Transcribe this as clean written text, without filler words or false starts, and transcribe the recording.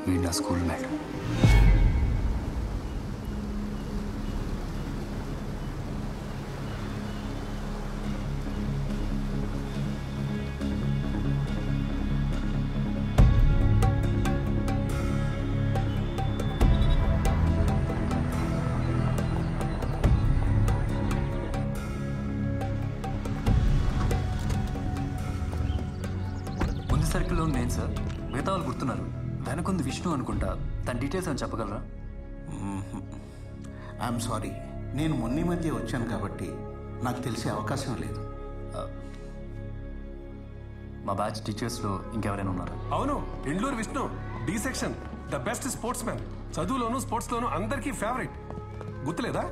వీడు నా school mate. ముందు సర్కిల్లో నేను సార్, మిగతా వాళ్ళు గుర్తున్నారు. వెనకుంది విష్ణు అనుకుంటా. తన డీటెయిల్స్ అని చెప్పగలరా? ఐఎమ్ సారీ, నేను మొన్న మధ్య వచ్చాను కాబట్టి నాకు తెలిసే అవకాశం లేదు. మా బ్యాచ్ టీచర్స్లో ఇంకెవరైనా ఉన్నారా? అవును, Indluru Vishnu, D section, the best sports man. చదువులోను స్పోర్ట్స్లోను అందరికీ ఫేవరెట్. గుర్తులేదా?